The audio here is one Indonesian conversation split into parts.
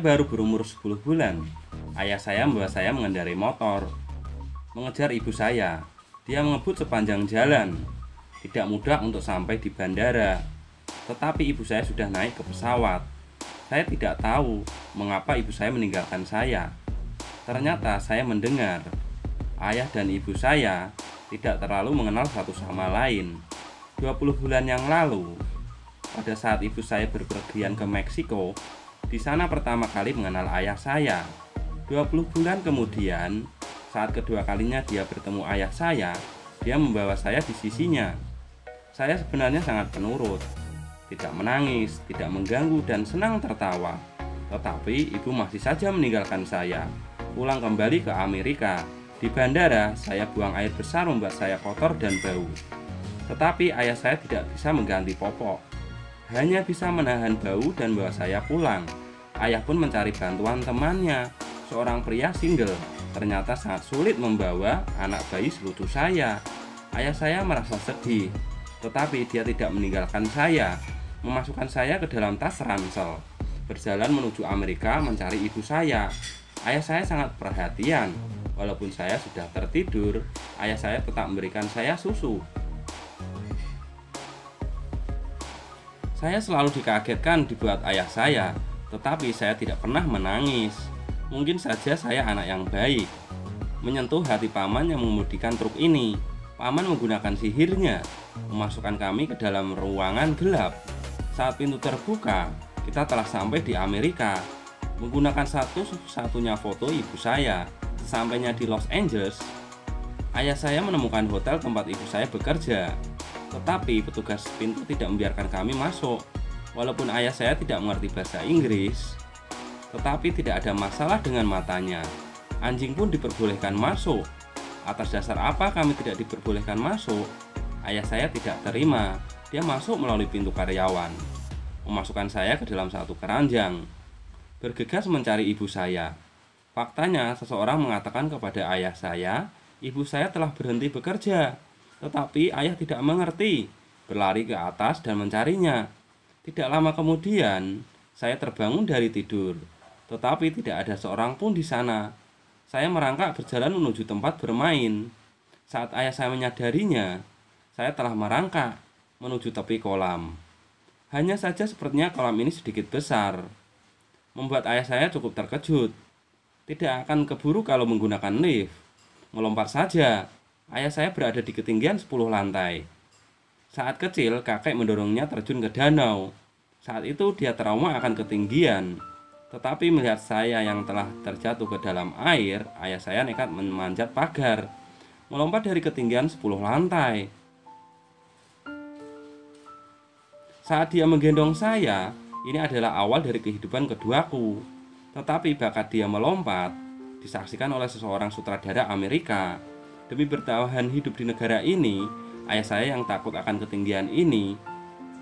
baru berumur 10 bulan. Ayah saya membawa saya mengendarai motor, mengejar ibu saya. Dia mengebut sepanjang jalan. Tidak mudah untuk sampai di bandara, tetapi ibu saya sudah naik ke pesawat. Saya tidak tahu mengapa ibu saya meninggalkan saya. Ternyata saya mendengar ayah dan ibu saya tidak terlalu mengenal satu sama lain. 20 bulan yang lalu, pada saat ibu saya berpergian ke Meksiko, di sana pertama kali mengenal ayah saya. 20 bulan kemudian, saat kedua kalinya dia bertemu ayah saya, dia membawa saya di sisinya. Saya sebenarnya sangat penurut, tidak menangis, tidak mengganggu, dan senang tertawa. Tetapi ibu masih saja meninggalkan saya, pulang kembali ke Amerika. Di bandara, saya buang air besar membuat saya kotor dan bau. Tetapi ayah saya tidak bisa mengganti popok, hanya bisa menahan bau dan bawa saya pulang. Ayah pun mencari bantuan temannya, seorang pria single. Ternyata sangat sulit membawa anak bayi selutu saya. Ayah saya merasa sedih, tetapi dia tidak meninggalkan saya, memasukkan saya ke dalam tas ransel, berjalan menuju Amerika mencari ibu saya. Ayah saya sangat perhatian, walaupun saya sudah tertidur, ayah saya tetap memberikan saya susu. Saya selalu dikagetkan dibuat ayah saya, tetapi saya tidak pernah menangis. Mungkin saja saya anak yang baik. Menyentuh hati paman yang mengemudikan truk ini, paman menggunakan sihirnya, memasukkan kami ke dalam ruangan gelap. Saat pintu terbuka, kita telah sampai di Amerika. Menggunakan satu-satunya foto ibu saya. Sesampainya di Los Angeles, ayah saya menemukan hotel tempat ibu saya bekerja. Tetapi petugas pintu tidak membiarkan kami masuk. Walaupun ayah saya tidak mengerti bahasa Inggris, tetapi tidak ada masalah dengan matanya. Anjing pun diperbolehkan masuk. Atas dasar apa kami tidak diperbolehkan masuk? Ayah saya tidak terima. Dia masuk melalui pintu karyawan, memasukkan saya ke dalam satu keranjang, bergegas mencari ibu saya. Faktanya, seseorang mengatakan kepada ayah saya, ibu saya telah berhenti bekerja. Tetapi ayah tidak mengerti, berlari ke atas dan mencarinya. Tidak lama kemudian, saya terbangun dari tidur, tetapi tidak ada seorang pun di sana. Saya merangkak berjalan menuju tempat bermain. Saat ayah saya menyadarinya, saya telah merangkak menuju tepi kolam. Hanya saja sepertinya kolam ini sedikit besar, membuat ayah saya cukup terkejut. Tidak akan keburu kalau menggunakan lift. Melompat saja. Ayah saya berada di ketinggian 10 lantai. Saat kecil, kakek mendorongnya terjun ke danau. Saat itu dia trauma akan ketinggian. Tetapi melihat saya yang telah terjatuh ke dalam air, ayah saya nekat memanjat pagar, melompat dari ketinggian 10 lantai. Saat dia menggendong saya, ini adalah awal dari kehidupan keduaku. Tetapi bakat dia melompat disaksikan oleh seseorang sutradara Amerika. Demi bertahan hidup di negara ini, ayah saya yang takut akan ketinggian ini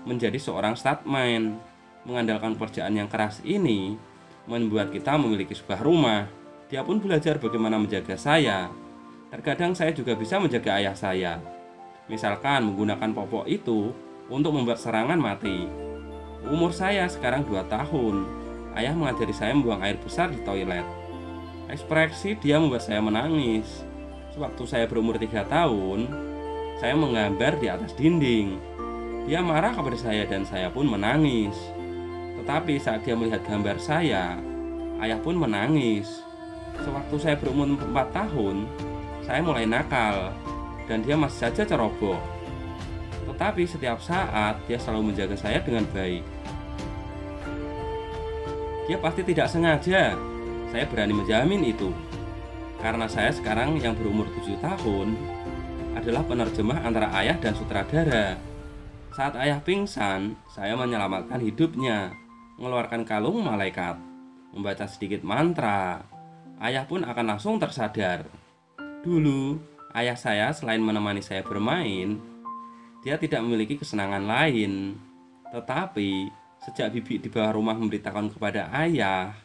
menjadi seorang stuntman. Mengandalkan pekerjaan yang keras ini membuat kita memiliki sebuah rumah. Dia pun belajar bagaimana menjaga saya. Terkadang saya juga bisa menjaga ayah saya. Misalkan menggunakan popok itu untuk membuat serangan mati. Umur saya sekarang 2 tahun. Ayah mengajari saya membuang air besar di toilet. Ekspresi dia membuat saya menangis. Sewaktu saya berumur 3 tahun, saya menggambar di atas dinding. Dia marah kepada saya dan saya pun menangis. Tetapi saat dia melihat gambar saya, ayah pun menangis. Sewaktu saya berumur 4 tahun, saya mulai nakal dan dia masih saja ceroboh. Tetapi setiap saat dia selalu menjaga saya dengan baik. Dia pasti tidak sengaja, saya berani menjamin itu. Karena saya sekarang yang berumur 7 tahun adalah penerjemah antara ayah dan sutradara. Saat ayah pingsan, saya menyelamatkan hidupnya, mengeluarkan kalung malaikat, membaca sedikit mantra. Ayah pun akan langsung tersadar. Dulu, ayah saya selain menemani saya bermain, dia tidak memiliki kesenangan lain. Tetapi, sejak bibi di bawah rumah memberitakan kepada ayah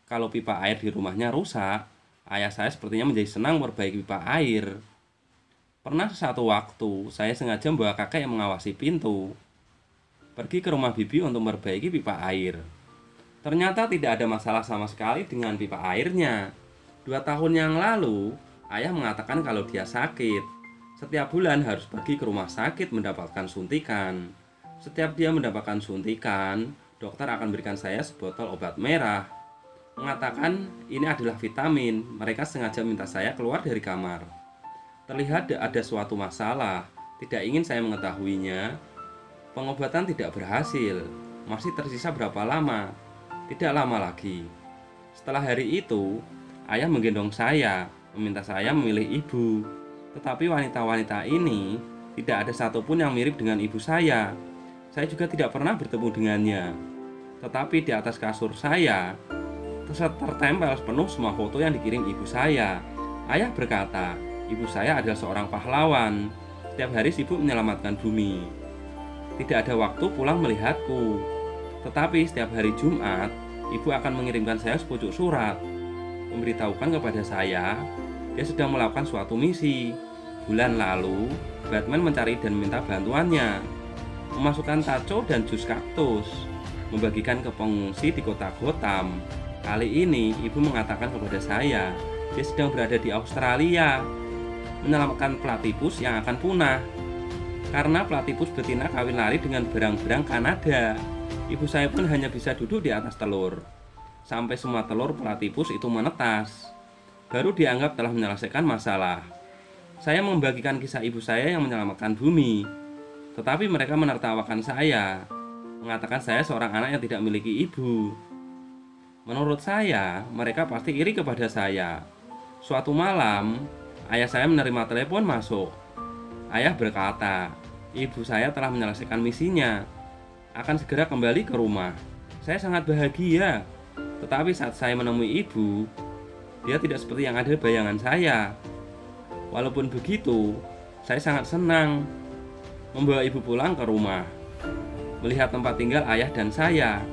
kalau pipa air di rumahnya rusak, ayah saya sepertinya menjadi senang memperbaiki pipa air. Pernah satu waktu, saya sengaja membawa kakek yang mengawasi pintu pergi ke rumah bibi untuk memperbaiki pipa air. Ternyata tidak ada masalah sama sekali dengan pipa airnya. 2 tahun yang lalu, ayah mengatakan kalau dia sakit. Setiap bulan harus pergi ke rumah sakit mendapatkan suntikan. Setiap dia mendapatkan suntikan, dokter akan berikan saya sebotol obat merah. Mengatakan ini adalah vitamin. Mereka sengaja minta saya keluar dari kamar. Terlihat ada suatu masalah. Tidak ingin saya mengetahuinya. Pengobatan tidak berhasil. Masih tersisa berapa lama? Tidak lama lagi. Setelah hari itu, ayah menggendong saya, meminta saya memilih ibu. Tetapi wanita-wanita ini tidak ada satupun yang mirip dengan ibu saya. Saya juga tidak pernah bertemu dengannya. Tetapi di atas kasur saya tertempel penuh semua foto yang dikirim ibu saya. Ayah berkata, ibu saya adalah seorang pahlawan. Setiap hari sibuk menyelamatkan bumi. Tidak ada waktu pulang melihatku. Tetapi setiap hari Jumat, ibu akan mengirimkan saya sepucuk surat, memberitahukan kepada saya dia sedang melakukan suatu misi. Bulan lalu, Batman mencari dan meminta bantuannya, memasukkan taco dan jus kaktus, membagikan ke pengungsi di kota Gotham. Kali ini, ibu mengatakan kepada saya, dia sedang berada di Australia, menyelamatkan platypus yang akan punah. Karena platypus betina kawin lari dengan berang-berang Kanada. Ibu saya pun hanya bisa duduk di atas telur. Sampai semua telur platypus itu menetas. Baru dianggap telah menyelesaikan masalah. Saya membagikan kisah ibu saya yang menyelamatkan bumi. Tetapi mereka menertawakan saya, mengatakan saya seorang anak yang tidak memiliki ibu. Menurut saya, mereka pasti iri kepada saya. Suatu malam, ayah saya menerima telepon masuk. Ayah berkata, ibu saya telah menyelesaikan misinya, akan segera kembali ke rumah. Saya sangat bahagia. Tetapi saat saya menemui ibu, dia tidak seperti yang ada di bayangan saya. Walaupun begitu, saya sangat senang membawa ibu pulang ke rumah, melihat tempat tinggal ayah dan saya.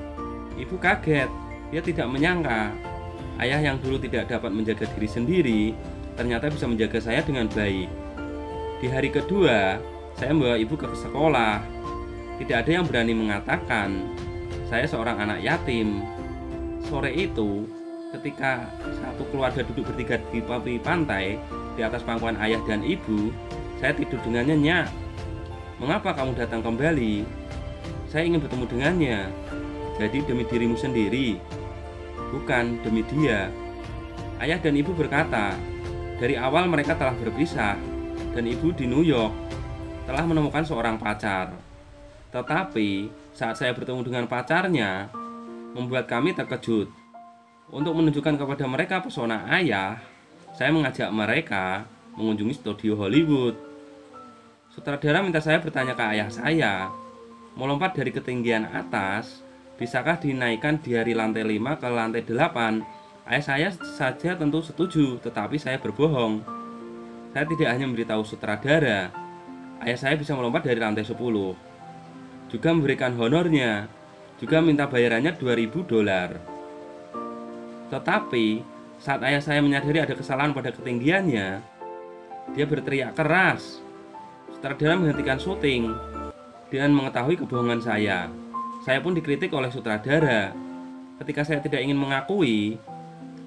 Ibu kaget. Dia tidak menyangka ayah yang dulu tidak dapat menjaga diri sendiri ternyata bisa menjaga saya dengan baik. Di hari kedua, saya membawa ibu ke sekolah. Tidak ada yang berani mengatakan saya seorang anak yatim. Sore itu, ketika satu keluarga duduk bertiga di tepi pantai di atas pangkuan ayah dan ibu, saya tidur dengan nyenyak. Mengapa kamu datang kembali? Saya ingin bertemu dengannya. Jadi demi dirimu sendiri, bukan demi dia. Ayah dan ibu berkata, dari awal mereka telah berpisah dan ibu di New York telah menemukan seorang pacar. Tetapi saat saya bertemu dengan pacarnya, membuat kami terkejut. Untuk menunjukkan kepada mereka pesona ayah, saya mengajak mereka mengunjungi studio Hollywood. Sutradara minta saya bertanya ke ayah saya, melompat dari ketinggian atas, bisakah dinaikkan dari lantai 5 ke lantai 8? Ayah saya saja tentu setuju, tetapi saya berbohong. Saya tidak hanya memberitahu sutradara, ayah saya bisa melompat dari lantai 10. Juga memberikan honornya, juga minta bayarannya $2.000. Tetapi saat ayah saya menyadari ada kesalahan pada ketinggiannya, dia berteriak keras. Sutradara menghentikan syuting dengan mengetahui kebohongan saya. Saya pun dikritik oleh sutradara. Ketika saya tidak ingin mengakui,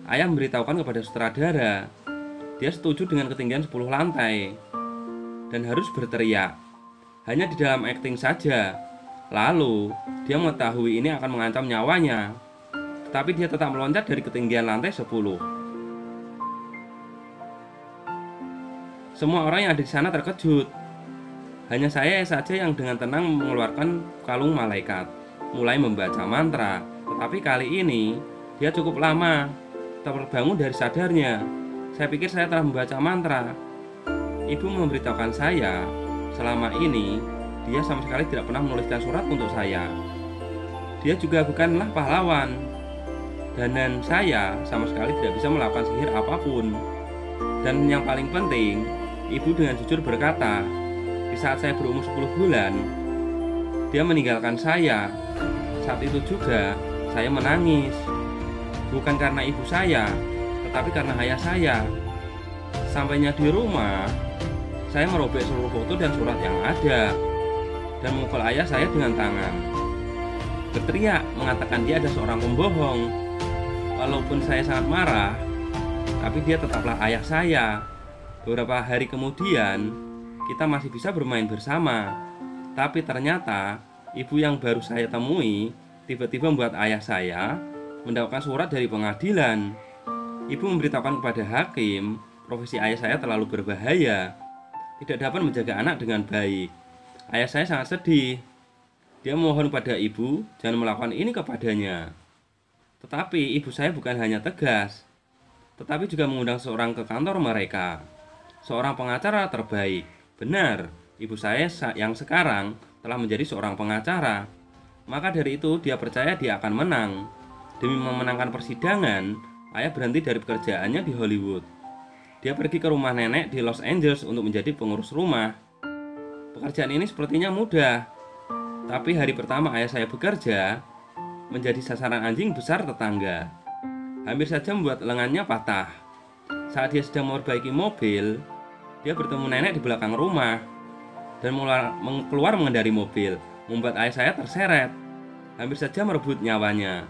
ayah memberitahukan kepada sutradara dia setuju dengan ketinggian 10 lantai dan harus berteriak hanya di dalam akting saja. Lalu dia mengetahui ini akan mengancam nyawanya, tetapi dia tetap meloncat dari ketinggian lantai 10. Semua orang yang ada di sana terkejut. Hanya saya saja yang dengan tenang mengeluarkan kalung malaikat, mulai membaca mantra. Tetapi kali ini dia cukup lama terbangun dari sadarnya. Saya pikir saya telah membaca mantra. Ibu memberitahukan saya, selama ini dia sama sekali tidak pernah menuliskan surat untuk saya. Dia juga bukanlah pahlawan. Dan saya sama sekali tidak bisa melakukan sihir apapun. Dan yang paling penting, ibu dengan jujur berkata, di saat saya berumur 10 bulan, dia meninggalkan saya. Saat itu juga saya menangis. Bukan karena ibu saya, tetapi karena ayah saya. Sampainya di rumah, saya merobek seluruh foto dan surat yang ada dan memukul ayah saya dengan tangan. berteriak mengatakan dia adalah seorang pembohong. Walaupun saya sangat marah, tapi dia tetaplah ayah saya. Beberapa hari kemudian, kita masih bisa bermain bersama. Tapi ternyata, ibu yang baru saya temui tiba-tiba membuat ayah saya mendapatkan surat dari pengadilan. Ibu memberitahukan kepada hakim, profesi ayah saya terlalu berbahaya, tidak dapat menjaga anak dengan baik. Ayah saya sangat sedih. Dia mohon pada ibu jangan melakukan ini kepadanya. Tetapi ibu saya bukan hanya tegas, tetapi juga mengundang seorang ke kantor mereka, seorang pengacara terbaik. Benar, ibu saya yang sekarang telah menjadi seorang pengacara. Maka dari itu dia percaya dia akan menang. Demi memenangkan persidangan, ayah berhenti dari pekerjaannya di Hollywood. Dia pergi ke rumah nenek di Los Angeles untuk menjadi pengurus rumah. Pekerjaan ini sepertinya mudah, tapi hari pertama ayah saya bekerja, menjadi sasaran anjing besar tetangga. Hampir saja membuat lengannya patah. Saat dia sedang memperbaiki mobil, dia bertemu nenek di belakang rumah dan keluar mengendari mobil, membuat ayah saya terseret. Hampir saja merebut nyawanya.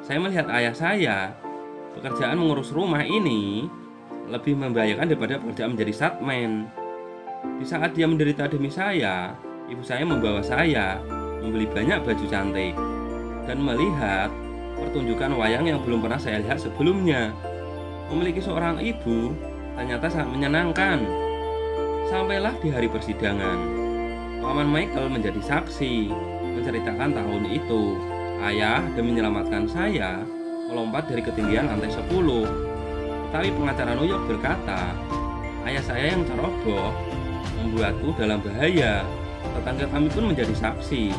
Saya melihat ayah saya, pekerjaan mengurus rumah ini lebih membahayakan daripada pekerjaan menjadi stuntman. Di saat dia menderita demi saya, ibu saya membawa saya membeli banyak baju cantik dan melihat pertunjukan wayang yang belum pernah saya lihat sebelumnya. Memiliki seorang ibu ternyata sangat menyenangkan. Sampailah di hari persidangan, Paman Michael menjadi saksi, menceritakan tahun itu ayah demi menyelamatkan saya melompat dari ketinggian lantai 10. Tetapi pengacara New York berkata, ayah saya yang ceroboh membuatku dalam bahaya. Tetangga kami pun menjadi saksi,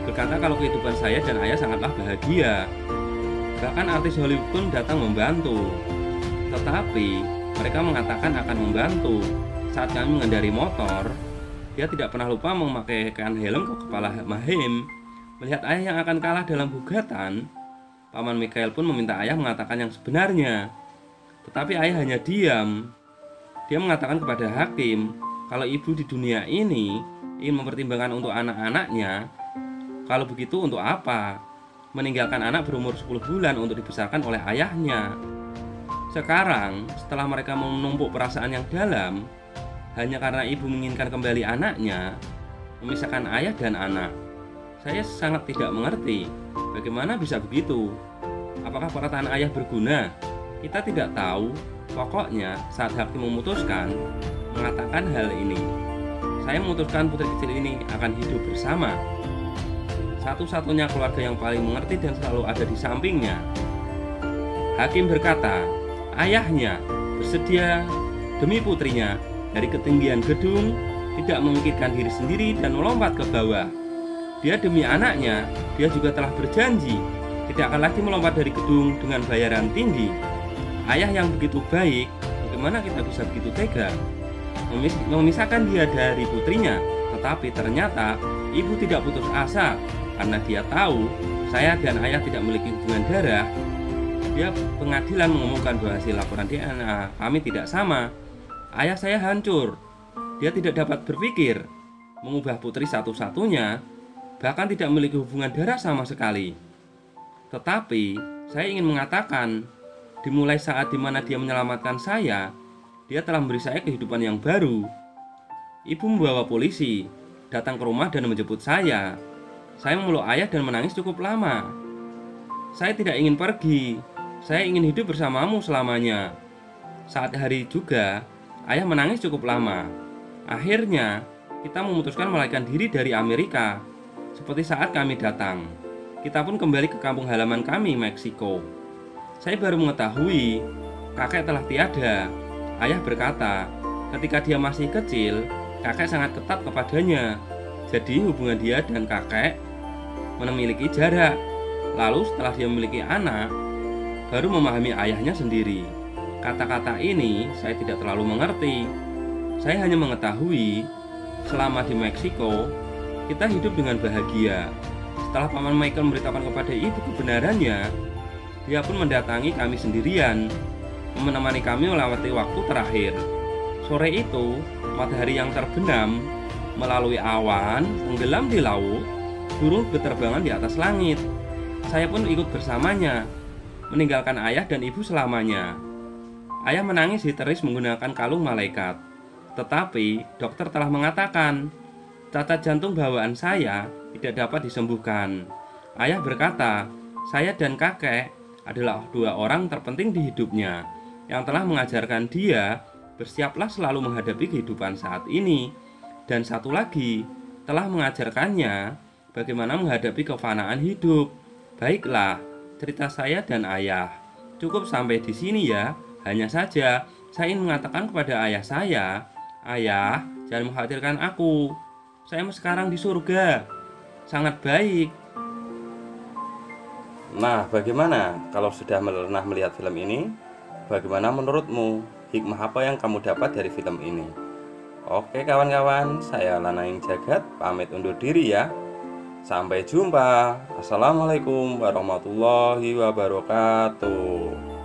berkata kalau kehidupan saya dan ayah sangatlah bahagia. Bahkan artis Hollywood pun datang membantu. Tetapi mereka mengatakan akan membantu. Saat kami mengendari motor, dia tidak pernah lupa memakaikan helm ke kepala Mahim. Melihat ayah yang akan kalah dalam gugatan, Paman Michael pun meminta ayah mengatakan yang sebenarnya. Tetapi ayah hanya diam. Dia mengatakan kepada hakim, kalau ibu di dunia ini ingin mempertimbangkan untuk anak-anaknya, kalau begitu untuk apa meninggalkan anak berumur 10 bulan untuk dibesarkan oleh ayahnya. Sekarang, setelah mereka menumpuk perasaan yang dalam, hanya karena ibu menginginkan kembali anaknya, memisahkan ayah dan anak. Saya sangat tidak mengerti bagaimana bisa begitu. Apakah perkataan ayah berguna? Kita tidak tahu. Pokoknya saat hakim memutuskan mengatakan hal ini, saya memutuskan putri kecil ini akan hidup bersama. Satu-satunya keluarga yang paling mengerti dan selalu ada di sampingnya. Hakim berkata, ayahnya bersedia demi putrinya dari ketinggian gedung, tidak memikirkan diri sendiri dan melompat ke bawah. Dia demi anaknya, dia juga telah berjanji tidak akan lagi melompat dari gedung dengan bayaran tinggi. Ayah yang begitu baik, bagaimana kita bisa begitu tega memisahkan dia dari putrinya? Tetapi ternyata ibu tidak putus asa karena dia tahu saya dan ayah tidak memiliki hubungan darah. Dia pengadilan mengumumkan bahwa hasil laporan DNA kami tidak sama. Ayah saya hancur. Dia tidak dapat berpikir mengubah putri satu-satunya, bahkan tidak memiliki hubungan darah sama sekali. Tetapi saya ingin mengatakan, dimulai saat dimana dia menyelamatkan saya, dia telah memberi saya kehidupan yang baru. Ibu membawa polisi, datang ke rumah dan menjemput saya. Saya memeluk ayah dan menangis cukup lama. Saya tidak ingin pergi. Saya ingin hidup bersamamu selamanya. Saat hari juga, ayah menangis cukup lama. Akhirnya, kita memutuskan melarikan diri dari Amerika. Seperti saat kami datang, kita pun kembali ke kampung halaman kami, Meksiko. Saya baru mengetahui kakek telah tiada. Ayah berkata, ketika dia masih kecil, kakek sangat ketat kepadanya. Jadi hubungan dia dan kakek memiliki jarak. Lalu setelah dia memiliki anak, baru memahami ayahnya sendiri. Kata-kata ini saya tidak terlalu mengerti. Saya hanya mengetahui selama di Meksiko kita hidup dengan bahagia. Setelah Paman Michael memberitahukan kepada ibu kebenarannya, dia pun mendatangi kami sendirian, menemani kami melewati waktu terakhir. Sore itu, matahari yang terbenam melalui awan tenggelam di laut Burung berterbangan di atas langit. Saya pun ikut bersamanya, meninggalkan ayah dan ibu selamanya. Ayah menangis histeris menggunakan kalung malaikat. Tetapi dokter telah mengatakan cacat jantung bawaan saya tidak dapat disembuhkan. Ayah berkata, saya dan kakek adalah dua orang terpenting di hidupnya yang telah mengajarkan dia bersiaplah selalu menghadapi kehidupan saat ini. Dan satu lagi, telah mengajarkannya bagaimana menghadapi kefanaan hidup. Baiklah, cerita saya dan ayah cukup sampai di sini ya. Hanya saja saya ingin mengatakan kepada ayah saya, ayah, jangan mengkhawatirkan aku. Saya sekarang di surga. Sangat baik. Nah, bagaimana kalau sudah pernah melihat film ini? Bagaimana menurutmu? Hikmah apa yang kamu dapat dari film ini? Oke kawan-kawan, saya Lanaing Jagat pamit undur diri ya. Sampai jumpa. Assalamualaikum warahmatullahi wabarakatuh.